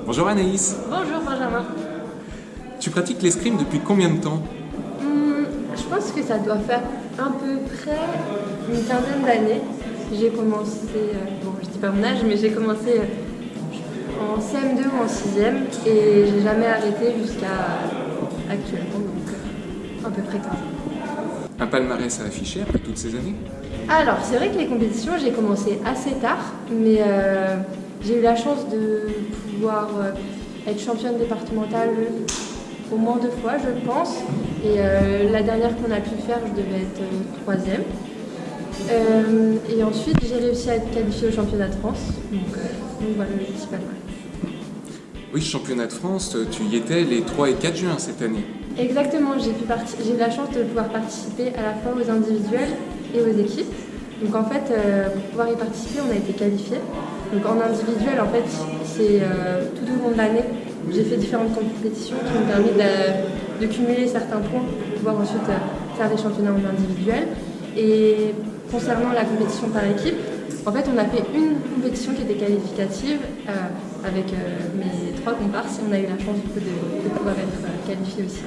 Bonjour Anaïs. Bonjour Benjamin. Tu pratiques l'escrime depuis combien de temps? Je pense que ça doit faire à peu près une quinzaine d'années. J'ai commencé, bon je dis pas mon âge, mais j'ai commencé en CM2 ou en 6e et j'ai jamais arrêté jusqu'à actuellement, donc à peu près 15 ans. Un palmarès à afficher après toutes ces années? Alors c'est vrai que les compétitions, j'ai commencé assez tard, mais j'ai eu la chance de pouvoir être championne départementale au moins 2 fois, je pense. Et la dernière qu'on a pu faire, je devais être 3e. Et ensuite, j'ai réussi à être qualifiée au championnat de France. Donc voilà le petit palmarès. Oui, championnat de France, tu y étais les 3 et 4 juin cette année. Exactement, j'ai eu la chance de pouvoir participer à la fois aux individuels et aux équipes. Donc en fait, pour pouvoir y participer, on a été qualifiés. Donc en individuel, en fait, c'est tout au long de l'année, j'ai fait différentes compétitions qui m'ont permis de cumuler certains points pour pouvoir ensuite faire des championnats en individuel. Et concernant la compétition par équipe, en fait, on a fait une compétition qui était qualificative avec mes 3 comparses et on a eu la chance du coup de pouvoir être qualifiés aussi.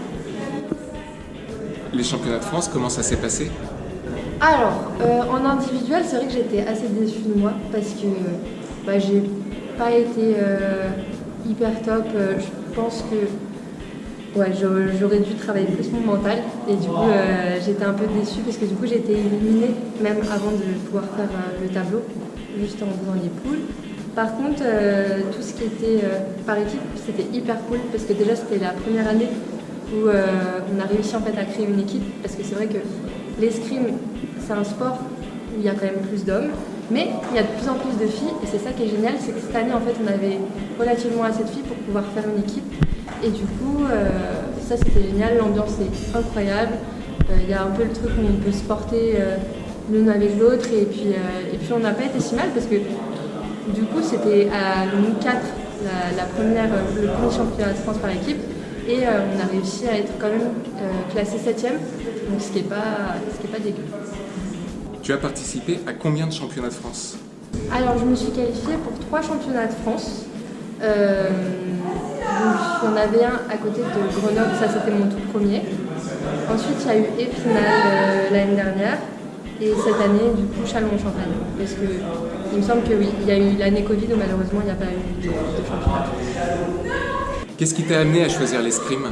Les championnats de France, comment ça s'est passé? Alors, en individuel, c'est vrai que j'étais assez déçue de moi parce que j'ai pas été hyper top. Je pense que j'aurais dû travailler plus mon mental et du coup j'étais un peu déçue parce que du coup j'ai été éliminée même avant de pouvoir faire le tableau, juste en faisant les poules. Par contre, tout ce qui était par équipe, c'était hyper cool parce que déjà c'était la première année où on a réussi en fait à créer une équipe parce que c'est vrai que l'escrime c'est un sport où il y a quand même plus d'hommes, mais il y a de plus en plus de filles et c'est ça qui est génial, c'est que cette année en fait on avait relativement assez de filles pour pouvoir faire une équipe et du coup ça c'était génial, l'ambiance est incroyable, il y a un peu le truc où on peut se porter l'une avec l'autre et puis on n'a pas été si mal parce que du coup c'était à nous 4 le premier championnat de France par équipe et on a réussi à être quand même classé 7e, donc ce qui est pas dégueu. Tu as participé à combien de championnats de France? Alors je me suis qualifiée pour 3 championnats de France. Donc il y en avait un à côté de Grenoble, ça c'était mon tout premier. Ensuite il y a eu Épinal l'année dernière et cette année du coup Châlons-en-Champagne. Parce que il me semble que oui, il y a eu l'année Covid où malheureusement il n'y a pas eu de championnat de France. Qu'est-ce qui t'a amené à choisir l'escrime?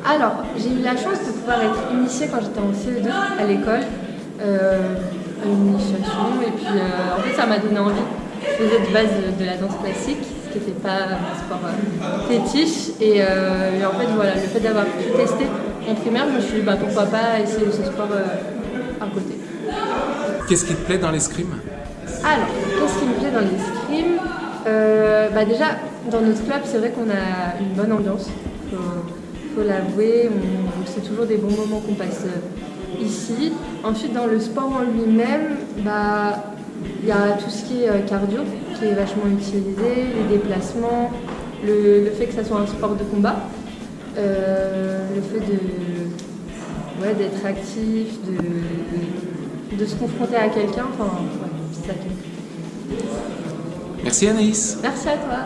Alors j'ai eu la chance de pouvoir être initiée quand j'étais en CE2 à l'école. Une initiation et puis en fait ça m'a donné envie. Je faisais de base de la danse classique, ce qui n'était pas un sport fétiche et en fait voilà, le fait d'avoir pu tester en primaire, je me suis dit pourquoi pas essayer ce sport à côté. Qu'est-ce qui te plaît dans l'escrime? Alors, qu'est-ce qui me plaît dans l'escrime? Déjà dans notre club c'est vrai qu'on a une bonne ambiance, faut l'avouer, c'est toujours des bons moments qu'on passe ici. Ensuite, dans le sport en lui-même, il y a tout ce qui est cardio qui est vachement utilisé, les déplacements, le fait que ça soit un sport de combat, le fait d'être actif, de se confronter à quelqu'un, c'est ça qui me plaît. Merci Anaïs. Merci à toi.